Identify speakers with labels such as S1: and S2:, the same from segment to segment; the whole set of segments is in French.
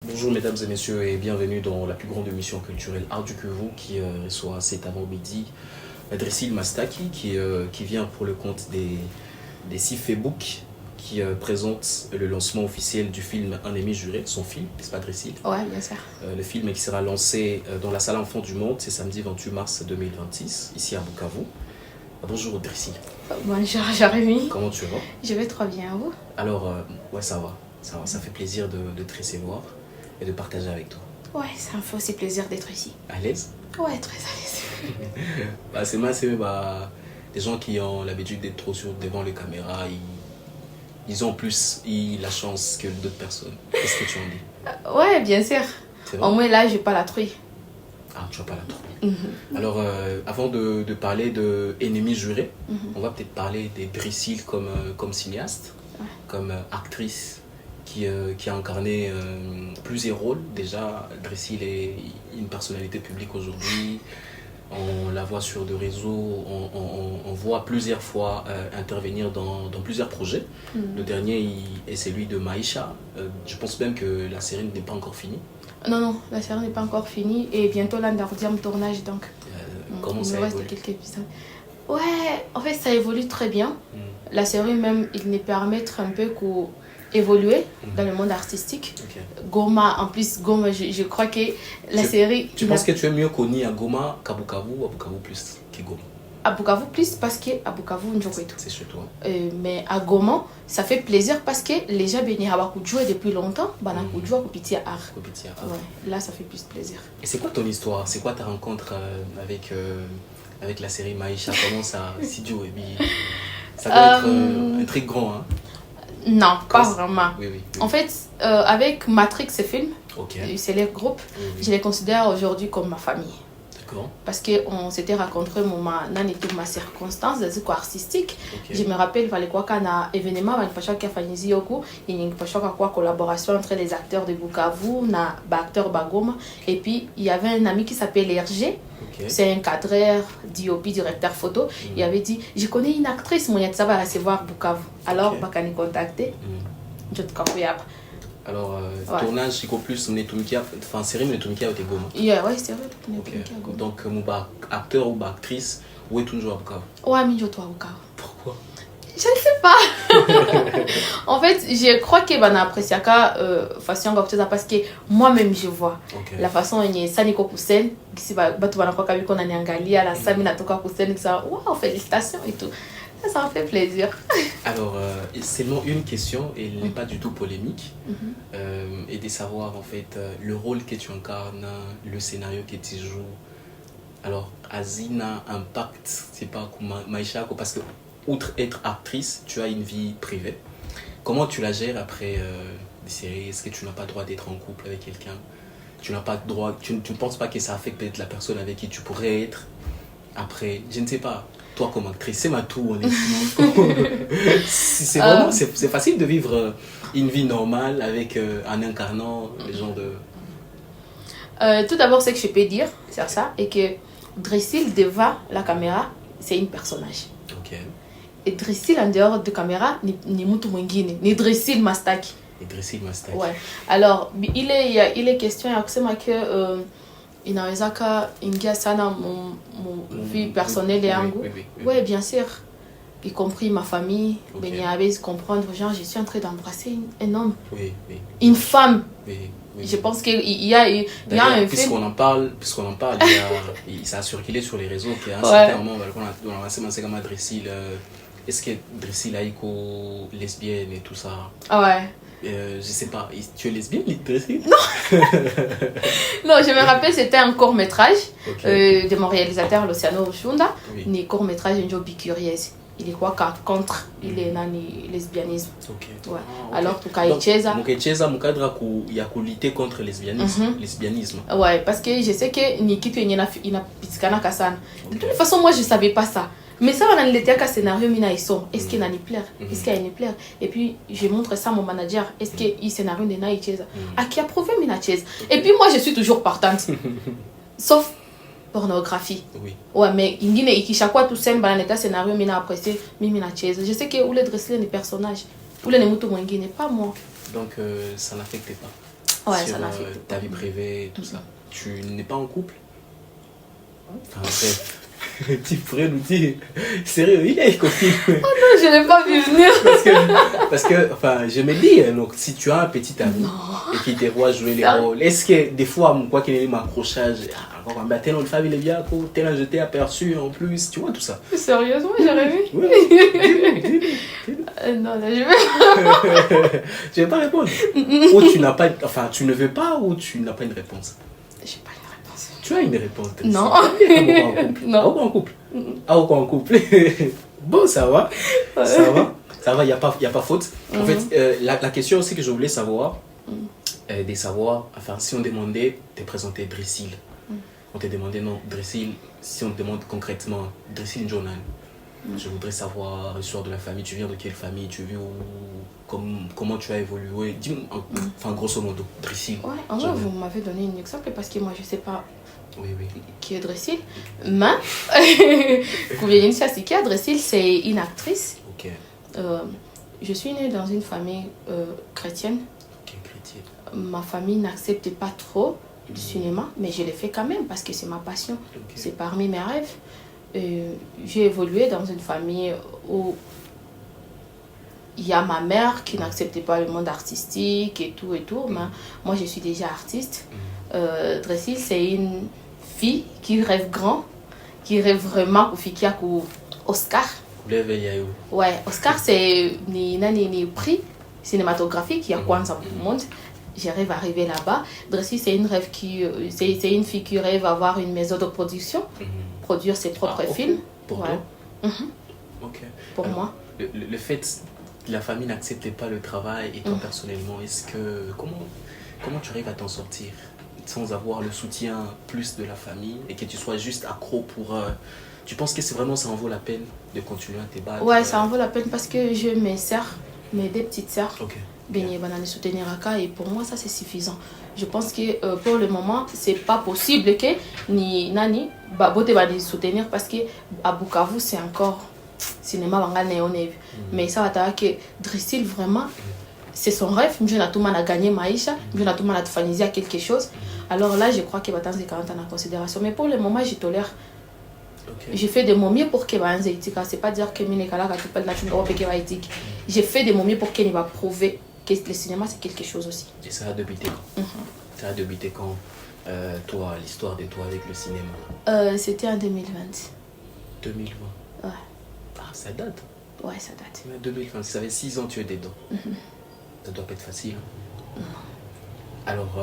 S1: Bonjour mesdames et messieurs et bienvenue dans la plus grande émission culturelle Art du Kivu qui reçoit cet avant-midi Dressil Mastaki qui vient pour le compte des six Facebook qui présente le lancement officiel du film Un ennemi juré, son film, n'est-ce pas Dressil?
S2: Ouais, bien sûr.
S1: Le film qui sera lancé dans la salle Enfants du Monde, c'est samedi 28 mars 2026, ici à Bukavu. Bonjour Dressil.
S2: Bonjour Jérémy.
S1: Comment tu vas?
S2: Je vais trop bien, vous?
S1: Alors, ouais ça va, ça fait plaisir de te recevoir et de partager avec toi.
S2: Ouais, ça me fait aussi plaisir d'être ici.
S1: À l'aise?
S2: Ouais, très à l'aise.
S1: C'est des gens qui ont l'habitude d'être trop devant les caméras, ils ont plus la chance que d'autres personnes. Qu'est-ce que tu en dis?
S2: Ouais, bien sûr.
S1: Vrai?
S2: Au moins là, je n'ai pas la truie.
S1: Ah, tu vas pas la trouver. Alors, avant de parler de Ennemi juré, on va peut-être parler des Dressil comme cinéaste, comme actrice qui a incarné plusieurs rôles. Déjà, Dressil est une personnalité publique aujourd'hui. On la voit sur des réseaux, on voit plusieurs fois intervenir dans plusieurs projets. Le dernier est celui de Maïcha. Je pense même que la série n'est pas encore finie.
S2: Non, la série n'est pas encore finie et bientôt là, on me tournage donc.
S1: Comment ça
S2: évolue? Il me reste quelques épisodes. Ouais, en fait, ça évolue très bien. La série même, il nous permet un peu d'évoluer dans le monde artistique.
S1: Okay.
S2: Goma, en plus, Goma, je crois que la série...
S1: Tu penses que tu es mieux connu à Goma qu'à Bukavu ou à Bukavu plus qu'à Goma?
S2: À Bukavu plus parce qu'à Bukavu, on joue et tout.
S1: C'est chez toi.
S2: Mais à Goma, ça fait plaisir parce que les gens viennent à jouer depuis longtemps. Ils jouent à art. Ouais, là, ça fait plus plaisir.
S1: Et c'est quoi ton histoire? C'est quoi ta rencontre avec la série Maïcha? Comment ça ça doit être un truc grand, hein?
S2: Non, pas vraiment.
S1: Oui.
S2: En fait, avec Matrix, ce film, c'est les groupes, je les considère aujourd'hui comme ma famille.
S1: D'accord.
S2: Parce qu'on s'était rencontrés dans ma circonstance artistique. Je me rappelle qu'il y a un événement il y a une collaboration entre les acteurs de Bukavu, les acteurs Bagoma, et puis il y avait un ami qui s'appelle Hergé. C'est un cadreur, DOP, directeur photo. Il avait dit, je connais une actrice, ça va recevoir Bukavu. Alors, je vais contacter. Je te comprends.
S1: Alors, tournage, c'est plus enfin, série, mais Tumikia était Goma.
S2: Ouais, c'est vrai.
S1: Donc, acteur ou actrice, où est toujours à Bukavu?
S2: Ouais, mais je dois à Bukavu.
S1: Pourquoi?
S2: Je ne sais pas. En fait, je crois que je apprécie façon parce que moi-même je vois la façon dont ça niko kusen si batu banakuwa kabi kona niangalia la sami natoka kusen ça waouh félicitations et tout. Ça me fait plaisir.
S1: Alors, seulement une question, et elle n'est pas du tout polémique, et de savoir en fait le rôle que tu incarnes, le scénario que tu joues. Alors, Azina impact, c'est pas comme Maïcha, parce que outre être actrice, tu as une vie privée. Comment tu la gères après des séries? Est-ce que tu n'as pas le droit d'être en couple avec quelqu'un? Tu n'as pas le droit, tu ne penses pas que ça affecte peut-être la personne avec qui tu pourrais être après? Je ne sais pas. Toi comme actrice, c'est ma tour honnêtement. C'est vraiment, c'est facile de vivre une vie normale avec en incarnant les gens de...
S2: Tout d'abord, ce que je peux dire sur ça est que Dressil devant la caméra, c'est une personnage. Et Dressil en dehors de caméra, ni mutu mwingine, ni Dressil Mastaki.
S1: Et Dressil Mastaki.
S2: Ouais. Alors, il est question à que inaweza ingia sana mon vie personnelle yangu. Oui, bien sûr. Y compris ma famille. Ben avait comprendre, genre, je suis en train d'embrasser un homme. Une femme. Je pense qu'il y a un
S1: puisqu'on en parle, ça a circulé sur les réseaux qu'à un certain moment, on a lancé comme Dressil. Est-ce que Dressil a lesbienne et tout ça?
S2: Ouais.
S1: Je sais pas, tu es lesbienne, Dressil?
S2: Non. Non, je me rappelle, c'était un court-métrage de mon réalisateur Luciano Shunda. Un court-métrage de Bicurieuse. Il est quoi contre il est nani lesbianisme. Ouais. Alors tout cas icheza.
S1: Mukaicheza mukadra ya lutter contre lesbianisme.
S2: Ouais, parce que je sais que ni kitu ina pitikana kasana. De toute façon, moi je savais pas ça. Mais ça, on a un scénario, est-ce qu'il y a une plaire? Est-ce qu'il y a une plaire? Et puis, je montre ça à mon manager. Est-ce qu'il y a un scénario de Naïcheza? À qui a prouvé Minacheza? Et puis, moi, je suis toujours partante. Sauf pornographie. Ouais, mais chaque fois, tout seul, un scénario, Mina apprécié, Minacheza. Je sais que où les Dressil les personnages, où les Mutu Mwingi n'est pas moi.
S1: Donc, ça n'affecte pas? sur ta vie privée et tout ça. Tu n'es pas en couple? Enfin, bref. Tu pourrais nous dire, sérieux, il a une copine.
S2: Oh non, je n'ai pas vu venir.
S1: Parce que enfin, je me dis, donc, si tu as un petit ami et qui te voit jouer les rôles, est-ce que des fois, quoi qu'il ait m'accrochage, tel autre femme il est bien, tel je t'ai aperçu en plus, tu vois tout ça.
S2: Sérieusement, j'aurais vu.
S1: Oui,
S2: non, là, je vais.
S1: Tu ne veux pas répondre. Ou tu n'as pas, enfin, tu ne veux pas ou tu n'as pas une réponse.
S2: J'ai pas une réponse.
S1: Tu as une réponse.
S2: Non.
S1: Non. En couple. Ah, en couple. Bon, ça va. Ouais. Ça va, il n'y a pas faute. En fait, la question aussi que je voulais savoir, de savoir, enfin, si on demandait, te présenter Drissil. On te demandait, non, Drissil, si on te demande concrètement, Drissil Njonan, je voudrais savoir l'histoire de la famille, tu viens de quelle famille, tu vis où, comment tu as évolué, dis-moi, enfin, grosso modo, Drissil.
S2: Ouais, en vrai, vous m'avez donné un exemple parce que moi, je ne sais pas.
S1: Oui.
S2: Qui est Drissil, mais Drissil, c'est une actrice.
S1: Ok.
S2: Je suis née dans une famille chrétienne.
S1: Ok, chrétienne.
S2: Ma famille n'accepte pas trop du cinéma, mais je l'ai fait quand même parce que c'est ma passion. Okay. C'est parmi mes rêves. J'ai évolué dans une famille où il y a ma mère qui n'acceptait pas le monde artistique et tout. Mais moi, je suis déjà artiste. Drissil, c'est une fille qui rêve grand, qui rêve vraiment pour faire Oscar. Ouais, Oscar, c'est un prix cinématographique qui a quoi dans le monde. Je rêve d'arriver là-bas. Drissil, c'est une fille qui rêve d'avoir une maison de production, produire ses propres films.
S1: Pour
S2: toi?
S1: Ok.
S2: Pour moi.
S1: Le fait que la famille n'acceptait pas le travail et toi personnellement, comment tu arrives à t'en sortir sans avoir le soutien plus de la famille et que tu sois juste accro pour... Tu penses que ça en vaut la peine de continuer à te battre?
S2: Ouais, ça en vaut la peine parce que j'ai mes sœurs, mes deux petites sœurs.
S1: Ok.
S2: Les soutenir et pour moi ça c'est suffisant. Je pense que pour le moment c'est pas possible que ni nani babote va les soutenir parce que à Bukavu c'est encore cinéma bangal néoné. Mais ça va que Drissil vraiment c'est son rêve. Je n'ai tout mal à gagner maïcha, je n'ai tout mal à faniser quelque chose. Alors là je crois qu'il va attendre 40 ans en considération. Mais pour le moment je tolère. Okay. J'ai fait de mon mieux pour que c'est pas dire que j'ai fait de mon mieux pour qu'il va prouver que le cinéma c'est quelque chose aussi.
S1: Et ça a débuté quand? Ça a débuté quand toi, l'histoire de toi avec le cinéma?
S2: C'était en 2020.
S1: 2020?
S2: Ouais.
S1: Ah, ça date?
S2: Ouais, ça date.
S1: 2020, ça fait 6 ans que tu es dedans. Ça doit pas être facile. Alors,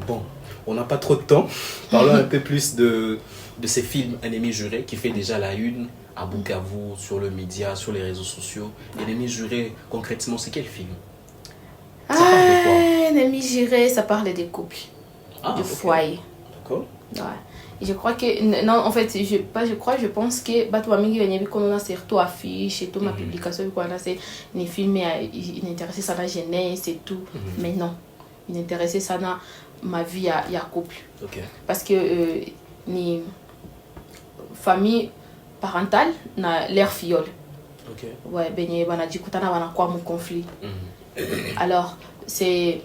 S1: bon, on n'a pas trop de temps. Parlons un peu plus de ces films Ennemis jurés qui fait déjà la une à Bukavu, sur le média, sur les réseaux sociaux. Ennemis jurés, concrètement, c'est quel film?
S2: Ça parle de quoi? Ennemis jurés, ça parle des couples, du foyer.
S1: D'accord.
S2: Ouais. Et je crois que, non, en fait, je pense que Batouamigi Venyebi, qu'on a surtout affiche et tout, ma publication, c'est les films, il intéressait ça la jeunesse et tout. Mais non, il intéressait ça dans ma vie à couple.
S1: Okay.
S2: Parce que ni famille parentale na l'air fiole.
S1: Okay.
S2: Ouais, benye bana dikutana bana kwa mon conflit. Alors c'est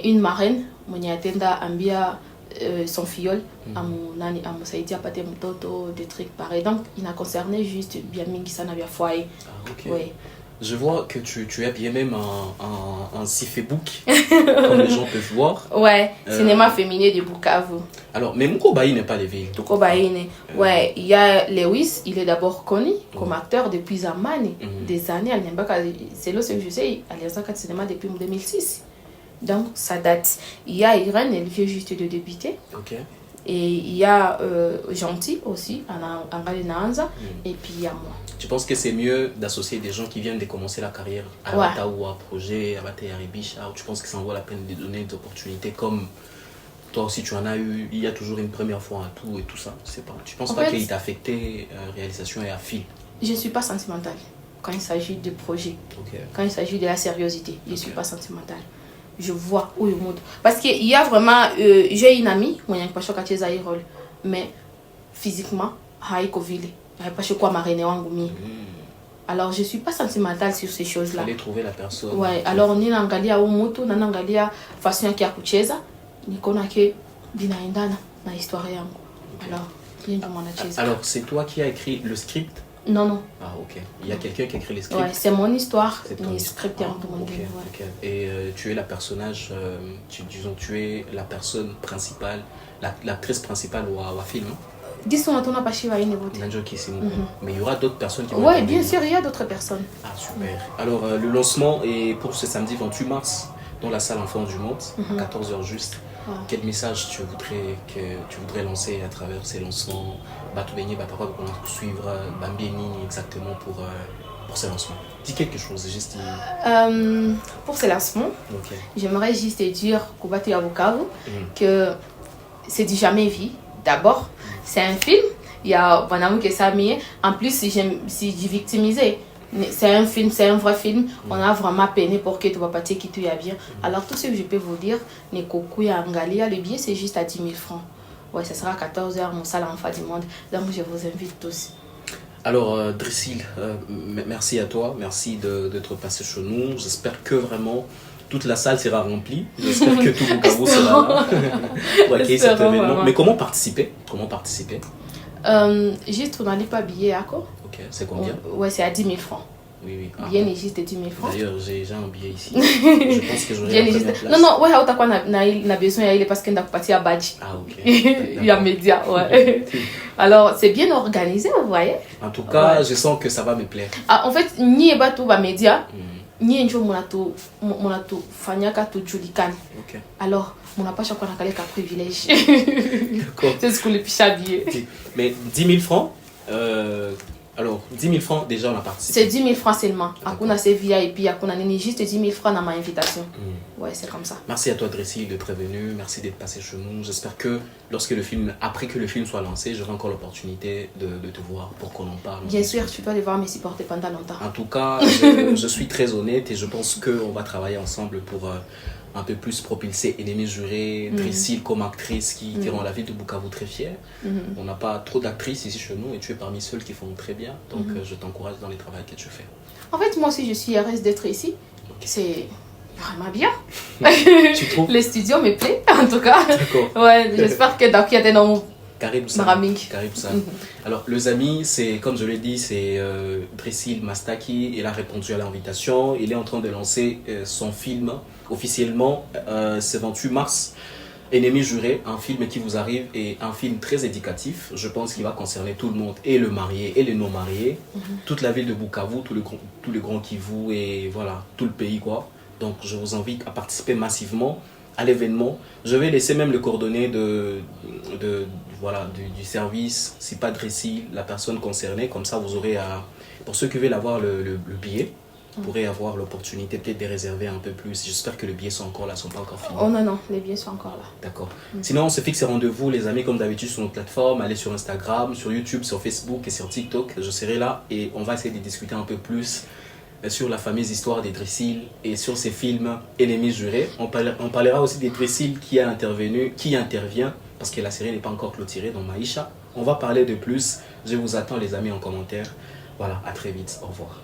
S2: une marraine mwenye atenda ambia son filleul à mon saïdi a paté mtoto des trucs pareils. Donc il a concerné juste bien mingi sana bien foyer.
S1: Ah, okay.
S2: Ouais.
S1: Je vois que tu as bien même un Facebook, comme les gens peuvent voir.
S2: Ouais, cinéma féminin de Bukavu.
S1: Alors, mais Mukobaï n'est pas les villes.
S2: Mukobaï, ouais, il y a Lewis, il est d'abord connu comme acteur depuis des années. C'est là ce que je sais, il y a un cinéma depuis 2006. Donc, ça date. Il y a Irène, elle vient juste de débuter.
S1: Ok.
S2: Et il y a Gentil aussi, en Galinanza. Et puis il y a moi.
S1: Tu penses que c'est mieux d'associer des gens qui viennent de commencer la carrière à Bata ou à Projet, à Bata et à Ribicha, ou tu penses que ça en vaut la peine de donner des opportunités comme toi aussi tu en as eu, il y a toujours une première fois à tout et tout ça, je sais pas. Tu penses pas qu'il t'a affecté réalisation et à film?
S2: Je ne suis pas sentimentale quand il s'agit de projet.
S1: Okay.
S2: Quand il s'agit de la sériosité, je ne suis pas sentimentale. Je vois où le monde. Parce qu'il y a vraiment, j'ai une amie, mais physiquement, haïko vile. Pas chez quoi marraine wangumi. Alors, je ne suis pas sentimentale sur ces choses-là.
S1: Aller trouver la personne.
S2: Ouais, alors on est angalia umutu, na angalia façon ya kucheza, nikona ke binaendana na histoire yangu. Alors,
S1: alors, c'est toi qui as écrit le script?
S2: Non, non.
S1: Ah, ok. Il y a quelqu'un qui a écrit le script?
S2: Ouais, c'est mon histoire.
S1: C'est ton
S2: script
S1: okay. Et tu es la personnage, disons, tu es la personne principale, l'actrice principale ou à film?
S2: Disons, on n'a pas chiva
S1: mais il y aura d'autres personnes qui vont...
S2: Oui, bien sûr, il y a d'autres personnes.
S1: Ah, super. Alors, le lancement est pour ce samedi 28 mars dans la salle Enfants du Monde, à 14h juste. Quel message tu voudrais lancer à travers ces lancements? Pour suivre Bambieni exactement pour ces lancements. Dis quelque chose, juste.
S2: Pour ces lancements, j'aimerais juste dire que c'est du jamais vu. D'abord, c'est un film. Il y a Vanamou qui est en plus, si j'ai victimisé. C'est un film, c'est un vrai film. On a vraiment peiné pour que tu vas partir qui tu y a bien. Alors, tout ce que je peux vous dire, le billet, c'est juste à 10 000 francs. Ouais, ça sera à 14h, mon salle Enfants du Monde. Donc, je vous invite tous.
S1: Alors, Drissil, merci à toi. Merci d'être passé chez nous. J'espère que vraiment toute la salle sera remplie. J'espère que tout Bukavu sera là pour accueillir cet événement. Mais comment participer?
S2: Juste, on n'a pas billet à quoi?
S1: Ok, c'est combien?
S2: Ouais, c'est à 10 000 francs.
S1: Oui.
S2: Billet n'est juste 10 000 francs.
S1: D'ailleurs, j'ai un billet ici. Je pense que j'aurai la première place.
S2: Non, ouais, on a besoin parce qu'on a parti à Badji.
S1: Ah, ok.
S2: Il y a média, ouais. Alors, c'est bien organisé, vous voyez.
S1: En tout cas, je sens que ça va me plaire.
S2: En fait, ni pas tout va média. Ni njo monatu fanyaka tu julikani.
S1: Okay.
S2: Alors, mon n'a pas chaque fois un privilège.
S1: D'accord.
S2: C'est ce que le picha billet.
S1: Mais 10 000 francs, alors 10 000 francs déjà on a participé.
S2: C'est 10 000 francs seulement. Akuna c'est VIP, akuna nini juste 10 000 francs dans ma invitation. Ouais, c'est comme ça.
S1: Merci à toi Drissil d'être venu, merci d'être passé chez nous. J'espère que après que le film soit lancé, j'aurai encore l'opportunité de te voir pour qu'on en parle.
S2: Bien sûr, tu dois devoir me supporter pendant longtemps.
S1: En tout cas, je suis très honnête et je pense qu'on va travailler ensemble pour un peu plus propulser Ennemis Jurés, Drissil comme actrice qui rend la ville de Bukavu très fière. On n'a pas trop d'actrices ici chez nous et tu es parmi celles qui font très bien. Donc je t'encourage dans les travaux que tu fais.
S2: En fait, moi aussi je suis heureuse d'être ici. C'est vraiment bien.
S1: Tu trouves?
S2: Le studio me plaît en tout cas.
S1: D'accord.
S2: Ouais, j'espère que dans qui y a des noms.
S1: Alors, les amis, c'est comme je l'ai dit, c'est Drissil Mastaki. Il a répondu à l'invitation. Il est en train de lancer son film officiellement ce 28 mars. Ennemis Jurés, un film qui vous arrive et un film très éducatif. Je pense qu'il va concerner tout le monde, et le marié et les non mariés, toute la ville de Bukavu, tout le Grand Kivu et voilà, tout le pays quoi. Donc, je vous invite à participer massivement à l'événement. Je vais laisser même le coordonnées du service, si pas Drissil, la personne concernée. Comme ça, vous aurez pour ceux qui veulent avoir le billet, vous pourrez avoir l'opportunité peut-être de réserver un peu plus. J'espère que les billets sont encore là, ne sont pas encore finis.
S2: Oh non, les billets sont encore là.
S1: D'accord. Sinon, on se fixe rendez-vous, les amis, comme d'habitude, sur nos plateformes. Allez sur Instagram, sur YouTube, sur Facebook et sur TikTok. Je serai là et on va essayer de discuter un peu plus sur la fameuse histoire des Drissil et sur ces films Ennemis Jurés. On parlera aussi des Drissil qui intervient, parce que la série n'est pas encore clôturée dans Maïcha. On va parler de plus. Je vous attends les amis en commentaire. Voilà, à très vite. Au revoir.